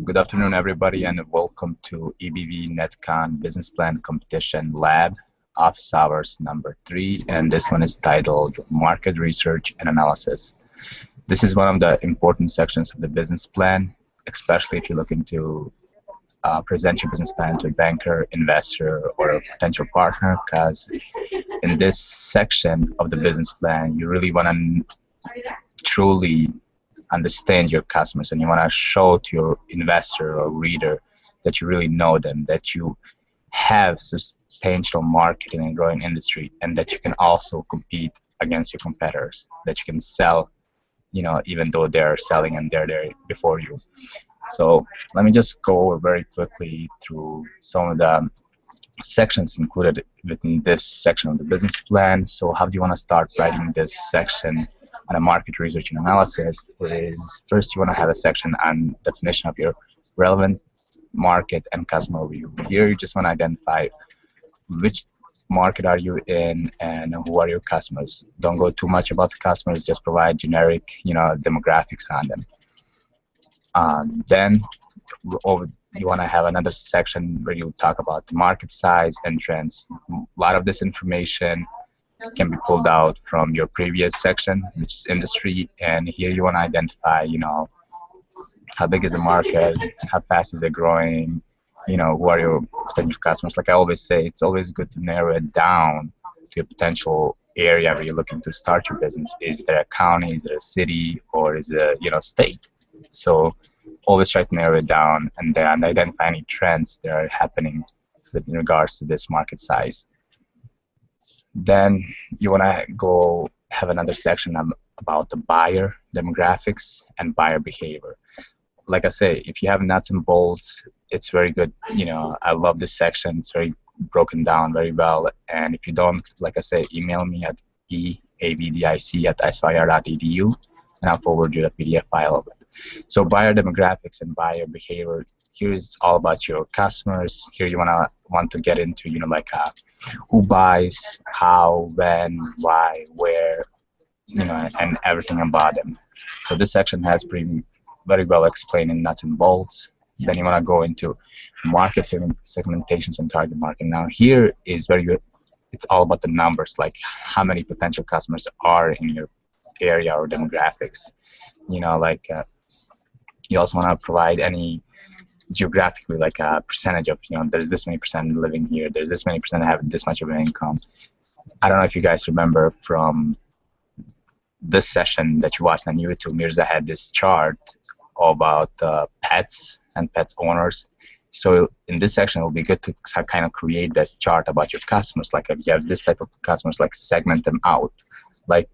Good afternoon, everybody, and welcome to EBV NATCON Business Plan Competition Lab, Office Hours number 3, and this one is titled Market Research and Analysis. This is one of the important sections of the business plan, especially if you're looking to present your business plan to a banker, investor, or a potential partner, because in this section of the business plan, you really want to truly understand your customers, and you want to show to your investor or reader that you really know them, that you have substantial marketing and growing industry, and that you can also compete against your competitors, that you can sell, even though they're selling and they're there before you. So let me just go very quickly through some of the sections included within this section of the business plan. So how do you want to start writing this section on a market research and analysis? Is first you want to have a section on definition of your relevant market and customer overview. Here you just want to identify which market are you in and who are your customers. Don't go too much about the customers, just provide generic demographics on them. Then you want to have another section where you talk about the market size and trends. A lot of this information can be pulled out from your previous section, which is industry, and here you want to identify, how big is the market, how fast is it growing, who are your potential customers. Like I always say, it's always good to narrow it down to a potential area where you're looking to start your business. Is there a county, is there a city, or is it state? So always try to narrow it down and then identify any trends that are happening with regards to this market size. Then you want to go have another section about the buyer demographics and buyer behavior. Like I say, if you have nuts and bolts, it's very good. I love this section. It's very broken down very well. And if you don't, like I say, email me at eabdic@syr.edu, and I'll forward you the PDF file of it. So buyer demographics and buyer behavior. Here is all about your customers. Here you want to get into who buys, how, when, why, where, and everything about them. So this section has very well explained in nuts and bolts. Then you want to go into market segmentations and target market. Now here is very good. It's all about the numbers, like how many potential customers are in your area or demographics. You also want to provide any geographically, like a percentage of, there's this many percent living here, there's this many percent have this much of an income. I don't know if you guys remember from this session that you watched on YouTube, Mirza had this chart about pets and pets owners. So in this section, it will be good to kind of create that chart about your customers. Like if you have this type of customers, like segment them out. Like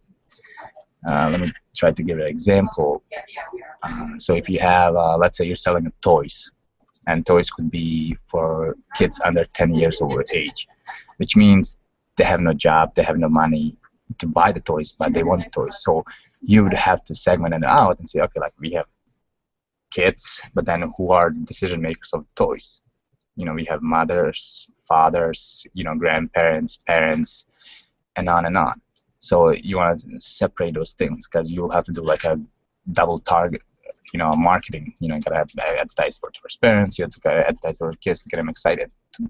let me try to give an example. So if you have, let's say you're selling toys, and toys could be for kids under 10 years of age, which means they have no job, they have no money to buy the toys, but they want the toys. So you would have to segment it out and say, okay, like we have kids, but then who are the decision makers of toys? We have mothers, fathers, grandparents, parents, and on and on. So you want to separate those things, because you'll have to do like a double target, marketing. You gotta have advertise for parents. You have to advertise for kids to get them excited to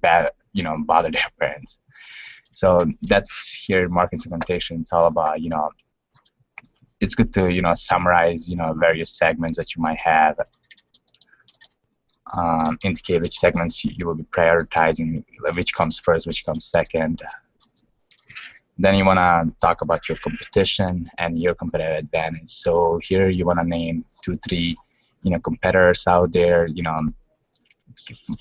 bother their parents. So that's here market segmentation. It's all about it's good to summarize various segments that you might have. Indicate which segments you will be prioritizing, which comes first, which comes second. Then you want to talk about your competition and your competitive advantage. So here you want to name 2-3 competitors out there,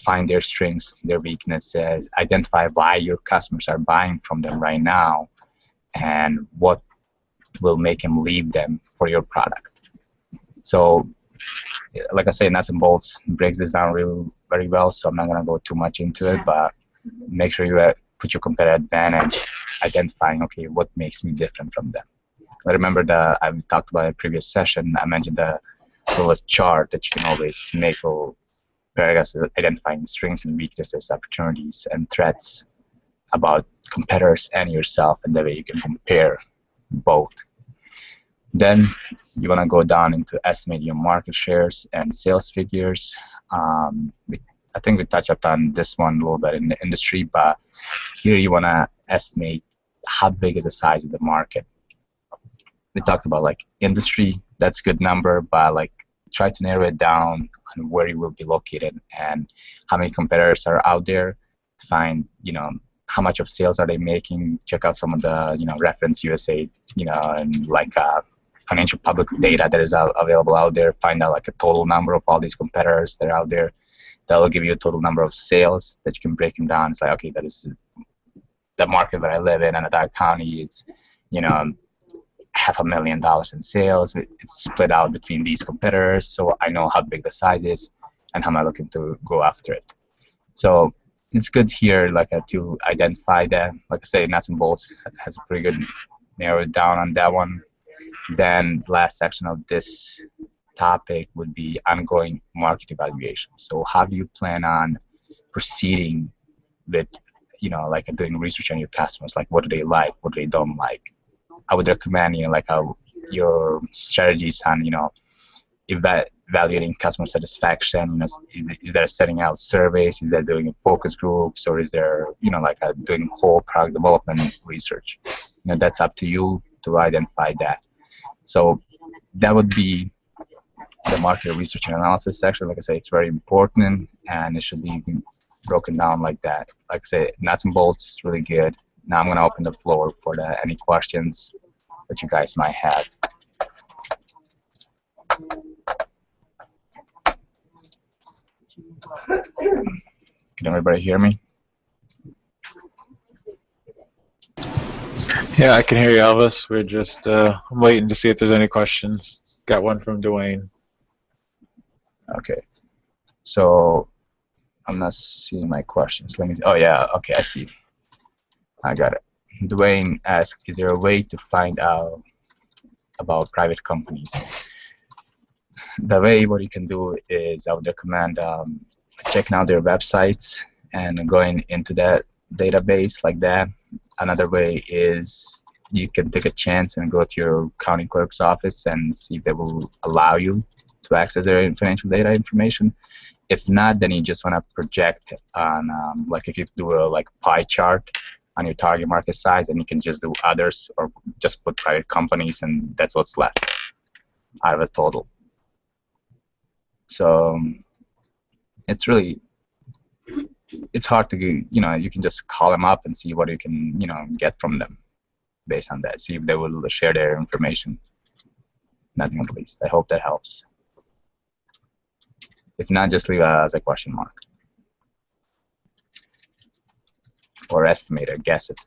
find their strengths, their weaknesses, identify why your customers are buying from them right now, and what will make them leave them for your product. So like I say, nuts and bolts breaks this down very well, so I'm not going to go too much into it, but make sure you put your competitive advantage, identifying, okay, what makes me different from them. I remember I talked about in a previous session, I mentioned the little chart that you can always make for paragraphs identifying strengths and weaknesses, opportunities and threats about competitors and yourself, and that way you can compare both. Then you want to go down into estimating your market shares and sales figures. I think we touched upon this one a little bit in the industry, but here you want to estimate how big is the size of the market. We talked about like industry, that's a good number, but like try to narrow it down on where you will be located and how many competitors are out there. Find, how much of sales are they making. Check out some of the, reference USA, and like financial public data that is available out there. Find out like a total number of all these competitors that are out there. That will give you a total number of sales that you can break them down. It's like, okay, that is the market that I live in, and that county, it's, $500,000 in sales. It's split out between these competitors, so I know how big the size is and how am I looking to go after it. So it's good here, like to identify that. Like I say, nuts and bolts has a pretty good narrowed down on that one. Then last section of this topic would be ongoing market evaluation. So how do you plan on proceeding with, like doing research on your customers? Like what do they like, what do they don't like? I would recommend, like your strategies on, evaluating customer satisfaction. Is there setting out surveys? Is there doing focus groups, or is there, like doing whole product development research? That's up to you to identify that. So that would be the market research and analysis section. Like I say, it's very important, and it should be broken down like that. Like I say, nuts and bolts is really good. Now I'm going to open the floor for any questions that you guys might have. Can everybody hear me? Yeah, I can hear you, Elvis. We're just waiting to see if there's any questions. Got one from Dwayne. Okay. So I'm not seeing my questions. Let me. Oh yeah. Okay, I see. I got it. Dwayne asked, "Is there a way to find out about private companies?" The way what you can do is I would recommend checking out their websites and going into that database like that. Another way is you can take a chance and go to your county clerk's office and see if they will allow you to access their financial data information. If not, then you just want to project on, like if you do a like pie chart on your target market size, and you can just do others or just put private companies, and that's what's left out of a total. So it's hard to, you can just call them up and see what you can, get from them based on that. See if they will share their information. Nothing at least. I hope that helps. If not, just leave it as a question mark. Or estimate or guess it.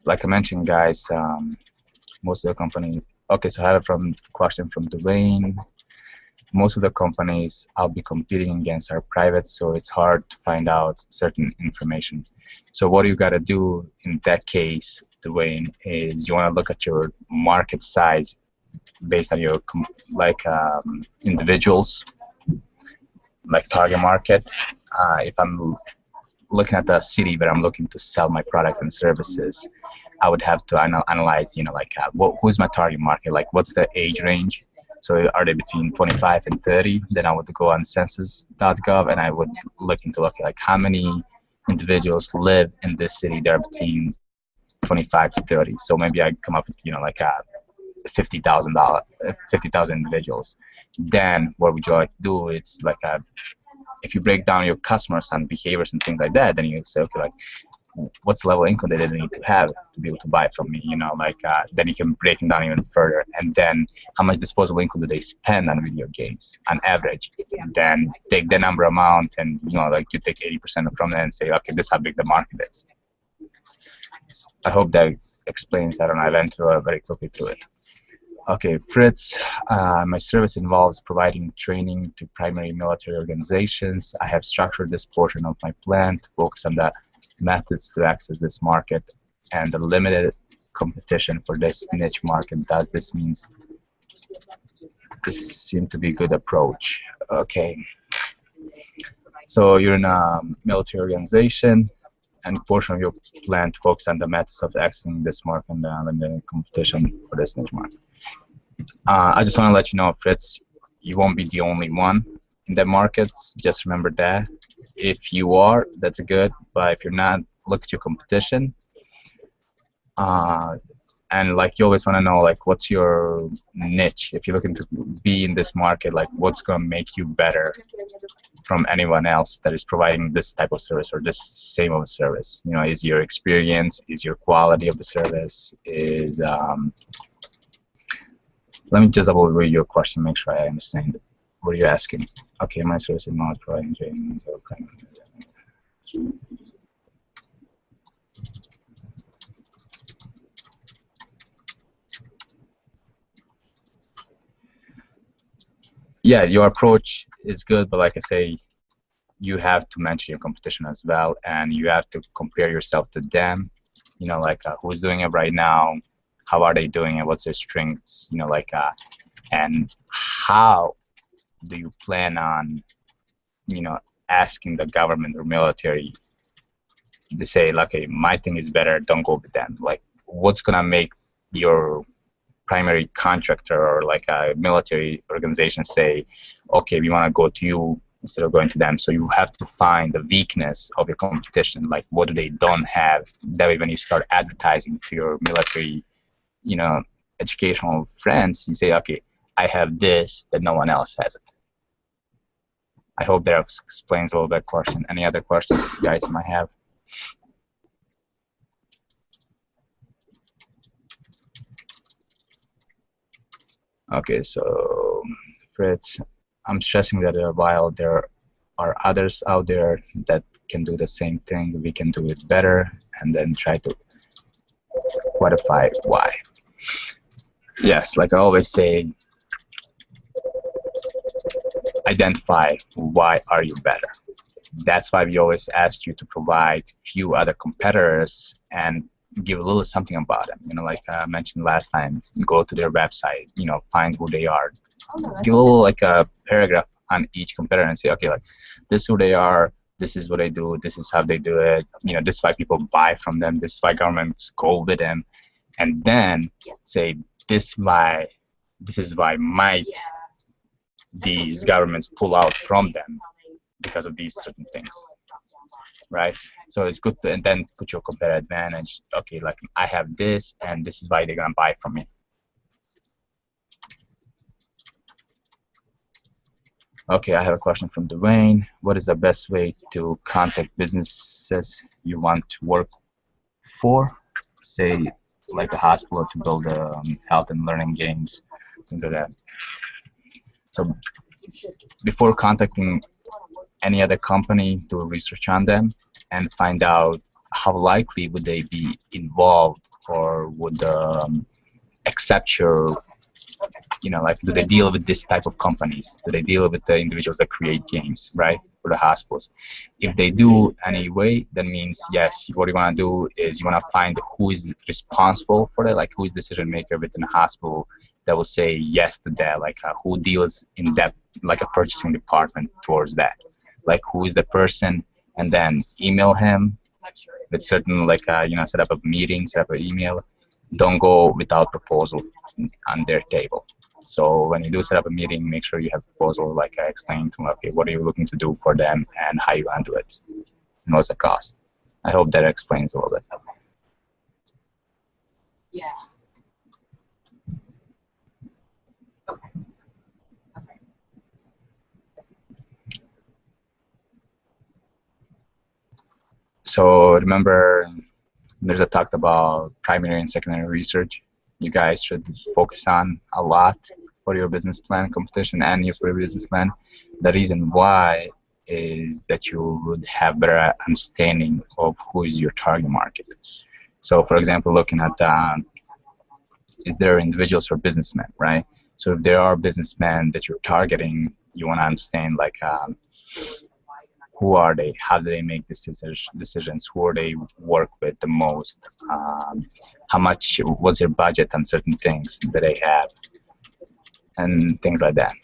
Like I mentioned, guys, most of the companies. Okay, so I have a question from Dwayne. Most of the companies I'll be competing against are private, so it's hard to find out certain information. So what you got to do in that case, Dwayne, is you want to look at your market size based on your individuals, like target market. If I'm looking at the city where I'm looking to sell my products and services, I would have to analyze, who's my target market? Like, what's the age range? So are they between 25 and 30? Then I would go on census.gov and I would look into like how many individuals live in this city that are between 25 to 30. So maybe I come up with 50,000 individuals. Then what would you like to do? It's like if you break down your customers and behaviors and things like that, then you say, okay, like what's level of income that they need to have to be able to buy from me, then you can break it down even further. And then how much disposable income do they spend on video games on average? And then take the number amount and, you take 80% from that and say, okay, this is how big the market is. I hope that explains that, and I went through very quickly through it. Okay, Fritz, my service involves providing training to primary military organizations. I have structured this portion of my plan to focus on the methods to access this market and the limited competition for this niche market. Does this mean this seemed to be a good approach? Okay. So you're in a military organization. and portion of your plan to focus on the methods of exiting this market and the competition for this niche market. I just want to let you know, Fritz, you won't be the only one in the markets. Just remember that. If you are, that's good. But if you're not, look at your competition. And like you always want to know, like, what's your niche? If you're looking to be in this market, like, what's going to make you better from anyone else that is providing this type of service or this same of a service? You know, is your experience, is your quality of the service, is let me just double read your question, make sure I understand it. What are you asking? Okay, my service is not providing training. Okay. Yeah, your approach is good, but like I say, you have to mention your competition as well, and you have to compare yourself to them. You know, like who's doing it right now, how are they doing it, what's their strengths, you know, like, and how do you plan on, you know, asking the government or military to say, like, okay, my thing is better, don't go with them. Like, what's gonna make your primary contractor or like a military organization say, okay, we want to go to you instead of going to them? So you have to find the weakness of your competition, like what do they don't have. That way when you start advertising to your military, you know, educational friends, you say, okay, I have this that no one else has it. I hope that explains a little bit question. Any other questions you guys might have? Okay, so Fritz, I'm stressing that while there are others out there that can do the same thing, we can do it better, and then try to quantify why. Yes, like I always say, identify why are you better. That's why we always ask you to provide few other competitors and give a little something about them. You know, like I mentioned last time, go to their website, you know, find who they are. Give a little like a paragraph on each competitor and say, okay, like this is who they are, this is what they do, this is how they do it. You know, this is why people buy from them, this is why governments go with them, and then say this is why might these governments pull out from them because of these certain things, right? So it's good to, and then put your competitive advantage. Okay, like I have this, and this is why they're gonna buy from me. Okay, I have a question from Dwayne. What is the best way to contact businesses you want to work for? Say, like a hospital to build health and learning games, things like that. So before contacting any other company, do research on them and find out how likely would they be involved or would accept your, you know, like do they deal with this type of companies? Do they deal with the individuals that create games, right, for the hospitals? If they do anyway, that means yes, what you want to do is you want to find who is responsible for that, like who is decision maker within the hospital that will say yes to that, like who deals in that, like a purchasing department towards that, like who is the person, and then email him with certain, like you know, set up a meeting, set up an email. Don't go without proposal on their table. So when you do set up a meeting, make sure you have a proposal, like I explained to them, okay, what are you looking to do for them and how you want to do it, and what's the cost. I hope that explains a little bit. Yeah. Okay. Okay. So remember, there's a talk about primary and secondary research. You guys should focus on a lot for your business plan, competition, and for your business plan. The reason why is that you would have better understanding of who is your target market. So, for example, looking at is there individuals or businessmen, right? So if there are businessmen that you're targeting, you want to understand like who are they, how do they make decisions, who are they work with the most, how much was their budget on certain things that they have, and things like that.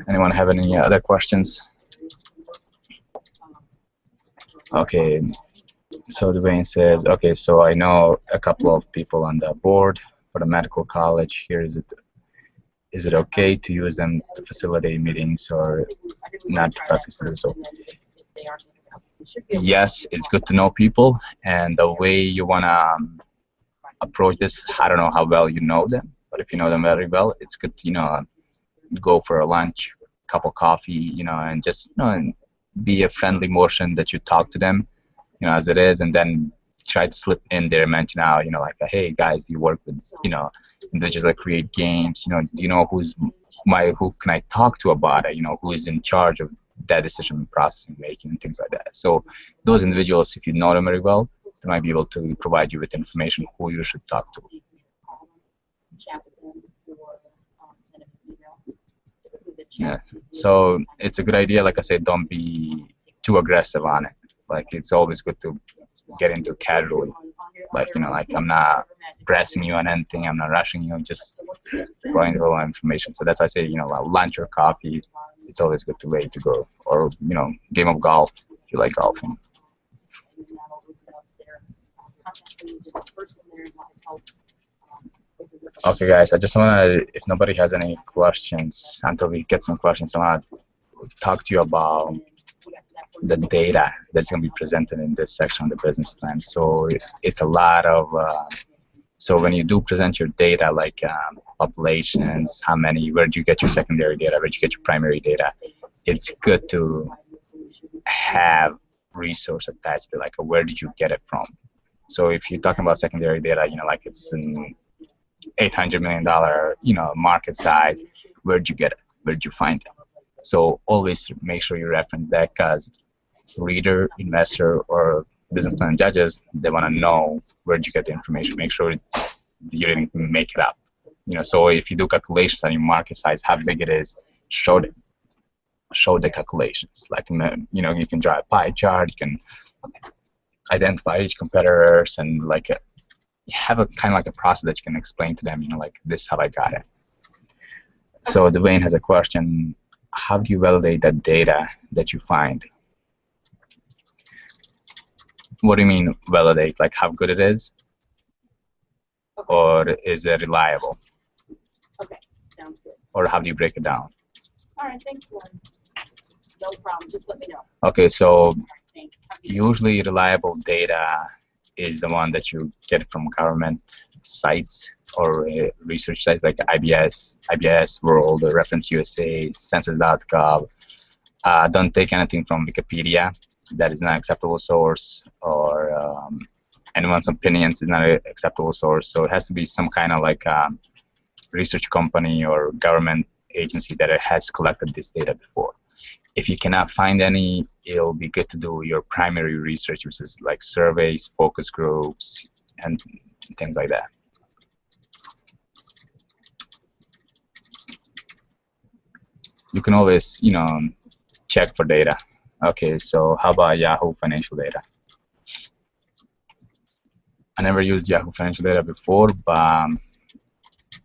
Anyone have any other questions? Okay, so Dwayne says, okay, so I know a couple of people on the board for the medical college. Here is it okay to use them to facilitate meetings or not to practice it? So yes, it's good to know people, and the way you wanna approach this, I don't know how well you know them, but if you know them very well, it's good to, go for a lunch, cup of coffee, and just, and be a friendly motion that you talk to them, as it is, and then try to slip in there and mention out, like, hey guys, do you work with, individuals that create games, do you know who can I talk to about it, who is in charge of that decision processing making and things like that. So those individuals, if you know them very well, they might be able to provide you with information who you should talk to. Yeah. So it's a good idea. Like I said, don't be too aggressive on it. Like, it's always good to get into it casually. Like, like, I'm not pressing you on anything. I'm not rushing you. I'm just providing a little information. So that's why I say, lunch or coffee, it's always good to way to go. Or, game of golf if you like golfing. Okay, guys, I just want to, if nobody has any questions, until we get some questions, I want to talk to you about the data that's going to be presented in this section of the business plan. So it's a lot of, so when you do present your data, like populations, how many, where do you get your secondary data, where do you get your primary data, it's good to have resource attached to, like, where did you get it from. So if you're talking about secondary data, like it's an $800 million, market size, where'd you get it? Where'd you find it? So always make sure you reference that, because reader, investor, or business plan judges, they want to know where'd you get the information. Make sure you didn't make it up. So if you do calculations on your market size, how big it is, show the calculations. Like, you can draw a pie chart, you can identify each competitors, and like have a kind of like a process that you can explain to them, like, this is how I got it. So Dwayne has a question: how do you validate that data that you find? What do you mean validate? Like, how good it is? Okay. Or is it reliable? Okay, sounds good. Or how do you break it down? All right, thanks, Lauren. No problem, just let me know. Okay, so usually reliable data is the one that you get from government sites or research sites like IBS World, Reference USA, Census.gov. Don't take anything from Wikipedia. That is not an acceptable source, or anyone's opinions is not an acceptable source. So it has to be some kind of like research company or government agency that has collected this data before. If you cannot find any, it'll be good to do your primary research, which is like surveys, focus groups, and things like that. You can always, check for data. Okay, so how about Yahoo Financial Data? I never used Yahoo Financial Data before, but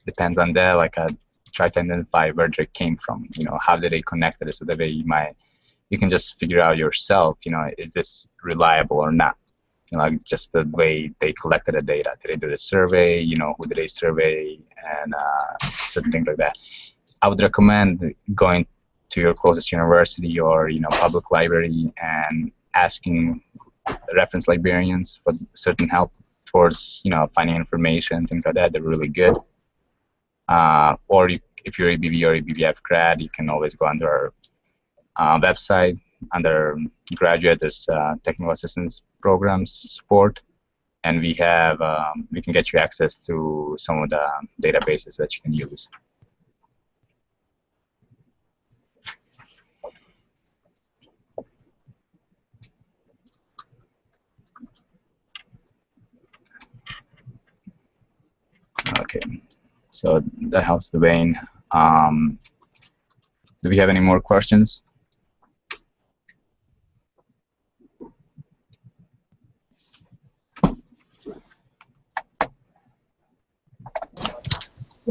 depends on that. Like, I try to identify where they came from. How did they connect it, so that way you can just figure out yourself. Is this reliable or not? Like, just the way they collected the data. Did they do the survey? Who did they survey, and certain things like that. I would recommend going to your closest university or public library and asking reference librarians for certain help towards finding information, things like that. They're really good. Or if you're EBV or EBVF grad, you can always go under our website. Under graduate, there's technical assistance programs support, and we can get you access to some of the databases that you can use. Okay, so that helps Dwayne. Do we have any more questions?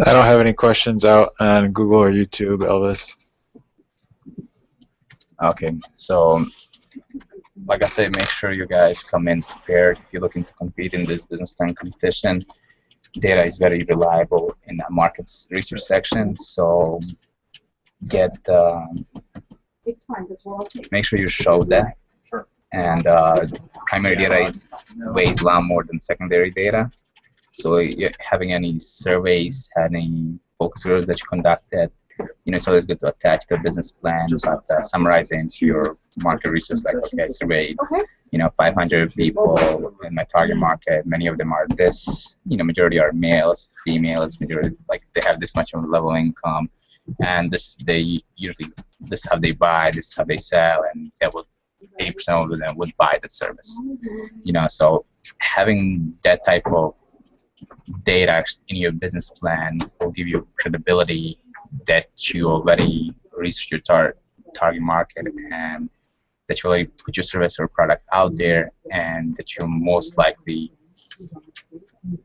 I don't have any questions out on Google or YouTube, Elvis. Okay, so like I say, make sure you guys come in prepared if you're looking to compete in this business plan competition. Data is very reliable in the markets research section, so get It's fine, because we're okay. make sure you show that. And primary data weighs a lot more than secondary data. So you're having any surveys, any focus groups that you conducted, it's always good to attach the business plan, but summarizing to your market research, like, okay, I surveyed, 500 people in my target market. Many of them are this, majority are males, females, majority, like, they have this much of a level of income, and this is how they buy, this is how they sell, and that would 80% of them would buy the service. So having that type of data in your business plan will give you credibility that you already reached your target market, and that you already put your service or product out there, and that you're most likely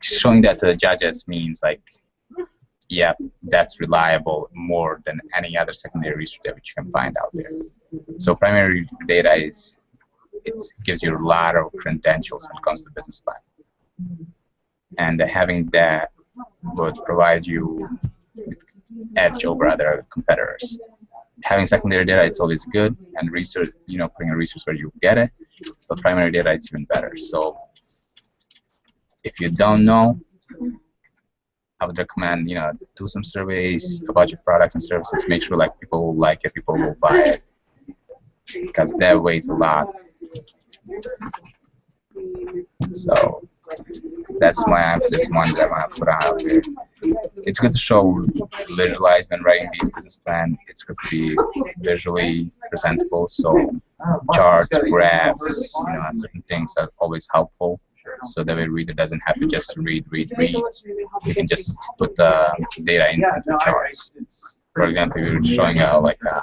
showing that to the judges means like, yeah, that's reliable more than any other secondary research that you can find out there. So primary data gives you a lot of credentials when it comes to business plan, and having that would provide you edge over other competitors. Having secondary data, it's always good, and research, putting a research where you get it, but primary data, it's even better. So if you don't know, I would recommend, do some surveys about your products and services. Make sure like people will like it, people will buy it, because that weighs a lot. So that's my emphasis, one that I want to put out there. It's good to show, visualize when writing these business plans. It's good to be visually presentable. So charts, graphs, certain things are always helpful. So that way reader doesn't have to just read. You can just put the data into charts. For example, you're showing like a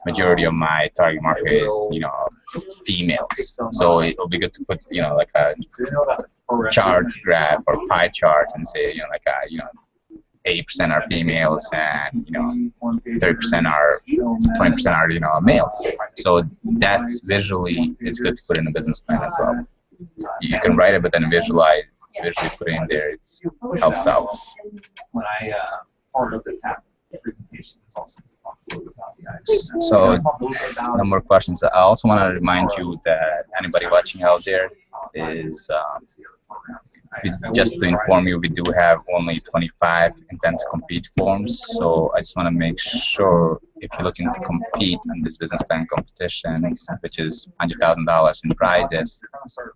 majority of my target market is, females. So it'll be good to put, like a chart graph or pie chart and say, 80% are females, and 30% are 20% are males. So that's visually is good to put in a business plan as well. You can write it, but then visually put it in there. It helps out. When I part of the presentation is also to talk a little bit about the IX. So no more questions. I also want to remind you that anybody watching out there is just to inform you, we do have only 25 intent to compete forms. So I just want to make sure if you're looking to compete in this business plan competition, which is $100,000 in prizes,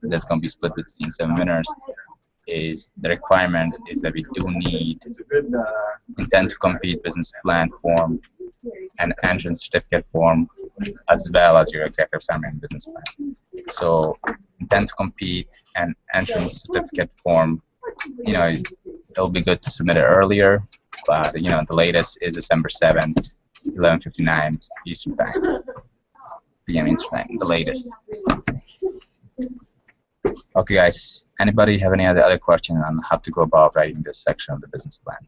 that's going to be split between 7 winners, is the requirement is that we do need intent to compete business plan form and entrance certificate form, as well as your executive summary and business plan. So intent to compete and entrance certificate form, it'll be good to submit it earlier, but the latest is December 7th, 11:59 Eastern Time, PM Eastern Time, the latest. Okay, guys, anybody have any other questions on how to go about writing this section of the business plan?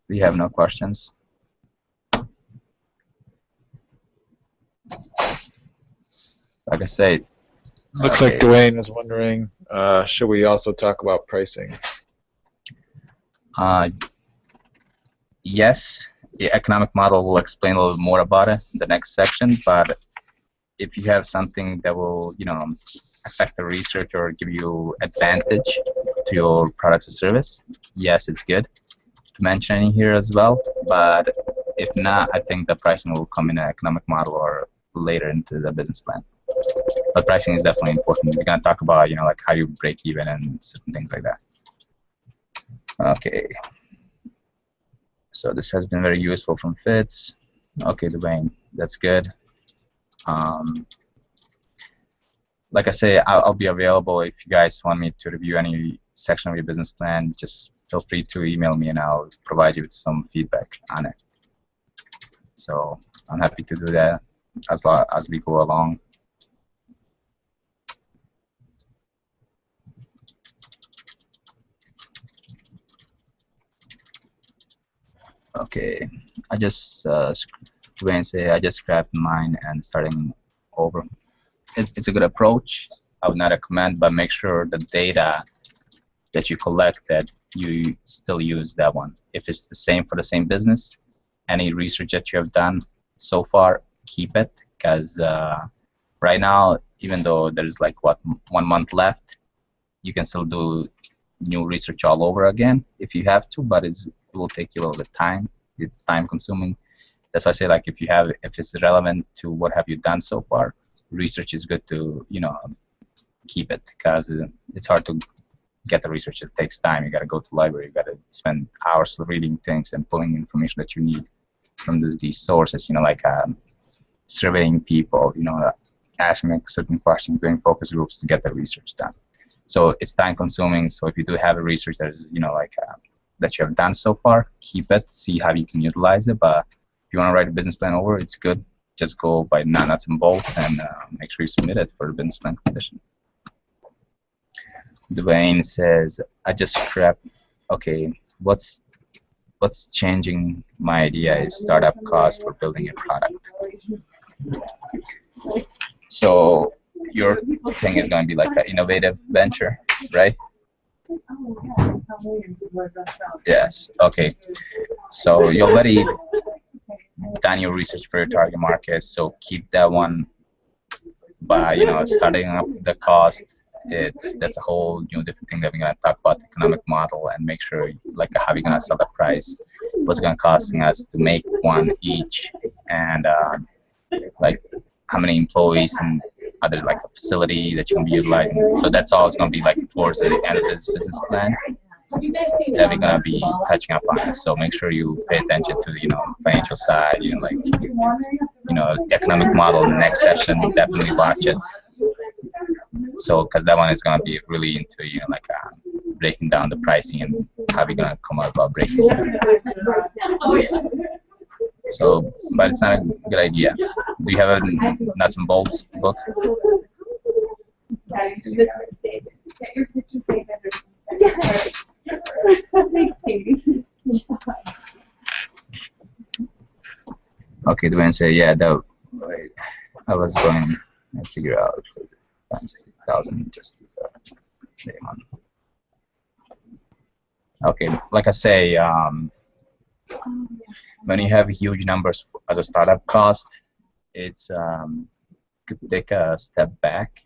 We have no questions. Like I said, looks like Dwayne is wondering, should we also talk about pricing? Yes, the economic model will explain a little more about it in the next section, but if you have something that will, affect the research or give you advantage to your products or service, yes, it's good to mention in here as well. But if not, I think the pricing will come in an economic model or later into the business plan. But pricing is definitely important. We're gonna talk about, like how you break even and certain things like that. Okay. So this has been very useful from Fitz. Okay, Dwayne, that's good. Like I say, I'll be available if you guys want me to review any section of your business plan. Just feel free to email me and I'll provide you with some feedback on it. So I'm happy to do that as we go along. Okay, I just I just scrapped mine and starting over. It's a good approach. I would not recommend, but make sure the data that you collect that you still use that one. If it's the same for the same business, any research that you have done so far, keep it, because right now, even though there's like what 1 month left, you can still do new research all over again if you have to, but it will take you a little bit of time. It's time consuming. That's why I say, like, if it's relevant to what have you done so far, research is good to keep it, because it's hard to get the research. It takes time. You got to go to the library. You got to spend hours reading things and pulling information that you need from these sources. Like surveying people. Asking like certain questions, doing focus groups to get the research done. So it's time consuming. So if you do have a research that is that you have done so far, keep it. See how you can utilize it. But if you want to write a business plan over, it's good. Just go by nuts and bolts and make sure you submit it for the business plan competition. Dwayne says, I just scrapped. Okay, what's changing my idea is startup cost for building a product. So your thing is going to be like an innovative venture, right? Yes. Okay. So you already done your research for your target market, so keep that one. By starting up the cost, that's a whole different thing that we're gonna talk about, the economic model, and make sure like how we're gonna sell the price, what's gonna costing us to make one each, and like how many employees and other like a facility that you're gonna be utilizing. So that's all it's gonna be like towards the end of this business plan that we're gonna be touching up on. So make sure you pay attention to the financial side, the economic model. In the next session, definitely watch it. So because that one is gonna be really into breaking down the pricing and how we're gonna come up about breaking it. So, but it's not a good idea. Do you have a nuts and bolts book? Okay, Dwayne say, yeah, wait, I was going to figure out 60,000 just as a day one. Okay, like I say, when you have huge numbers as a startup cost, it's good to take a step back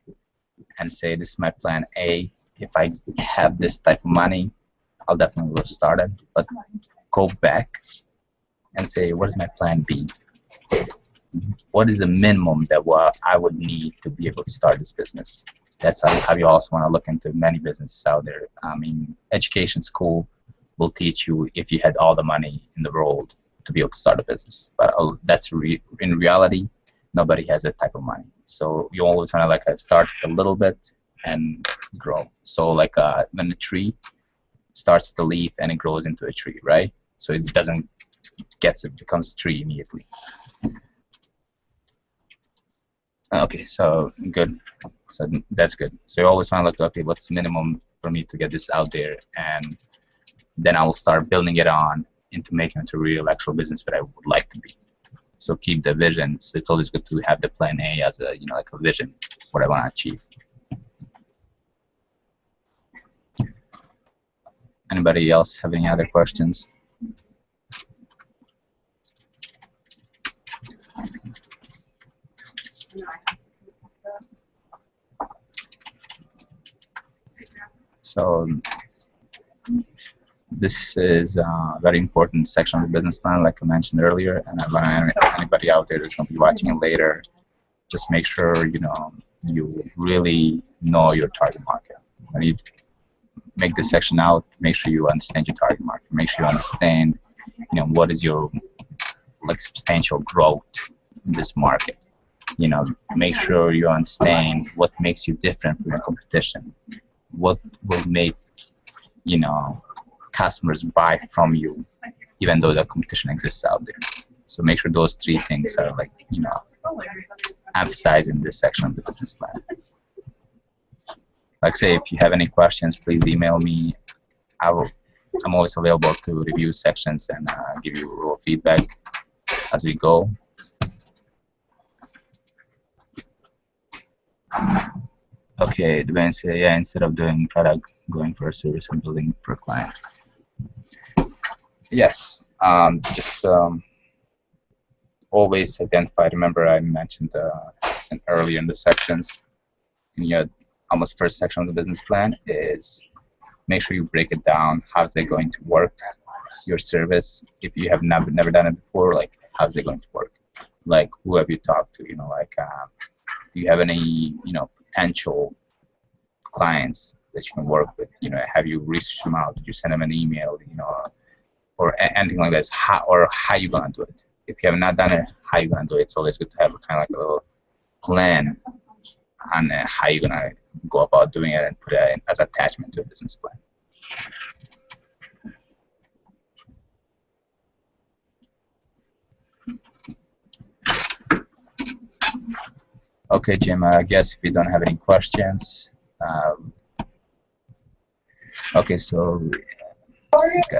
and say, this is my plan A. If I have this type of money, I'll definitely go start it. But go back and say, what is my plan B? What is the minimum that I would need to be able to start this business? That's how you also want to look into many businesses out there. I mean, education school will teach you if you had all the money in the world to be able to start a business. But that's in reality, nobody has that type of money. So you always want to start a little bit and grow. So like when a tree starts with a leaf and it grows into a tree, right? So it doesn't becomes a tree immediately. Okay, so good. So that's good. So you always want to look, okay, what's minimum for me to get this out there, and then I will start building it on into making it a real actual business that I would like to be. So keep the vision. So it's always good to have the plan A as a like a vision, what I want to achieve. Anybody else have any other questions? So this is a very important section of the business plan, like I mentioned earlier, and I want anybody out there that's going to be watching it later, just make sure you really know your target market. When you make this section out, make sure you understand your target market. Make sure you understand, what is your substantial growth in this market. Make sure you understand what makes you different from your competition. What will make customers buy from you, even though the competition exists out there. So make sure those three things are emphasized in this section of the business plan. Like I say, if you have any questions, please email me. I will I'm always available to review sections and give you a little feedback as we go. Okay, Dwayne said, yeah, instead of doing product, going for a service and building per client. Yes, just always identify. Remember, I mentioned earlier in the sections, in your almost first section of the business plan is make sure you break it down. How's it going to work? Your service, if you have never done it before, like how's it going to work? Like who have you talked to? You know, like do you have any potential clients that you can work with? You know, have you reached them out? Did you send them an email? You know, or anything like this? How you gonna do it? If you have not done it, how you gonna do it? It's always good to have kind of like a little plan on how you're gonna go about doing it and put it in as attachment to a business plan. Okay, Jim, I guess if you don't have any questions. Okay, so.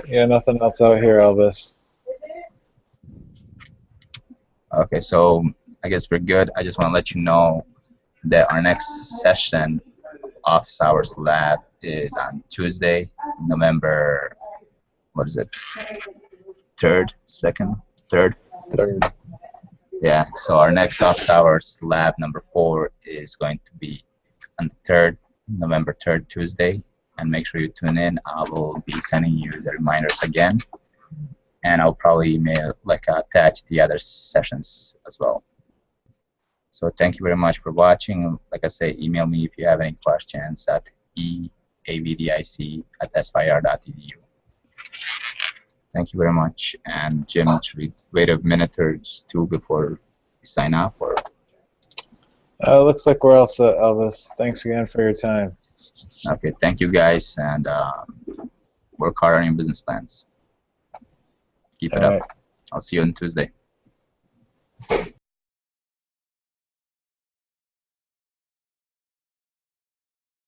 Yeah, nothing else out here, Elvis. Okay, so I guess we're good. I just want to let you know that our next session, office hours lab, is on Tuesday, November, what is it? 3rd, 2nd, 3rd? 3rd. Yeah, so our next office hours lab number 4 is going to be on the 3rd, November 3rd, Tuesday. And make sure you tune in. I will be sending you the reminders again. And I'll probably email, attach the other sessions as well. So thank you very much for watching. Like I say, email me if you have any questions at eabdic@spir.edu. Thank you very much. And Jim, should we wait a minute or two before we sign off? Or? Looks like we're all set, Elvis. Thanks again for your time. Okay, thank you guys, and work hard on your business plans. Keep it up. I'll see you on Tuesday.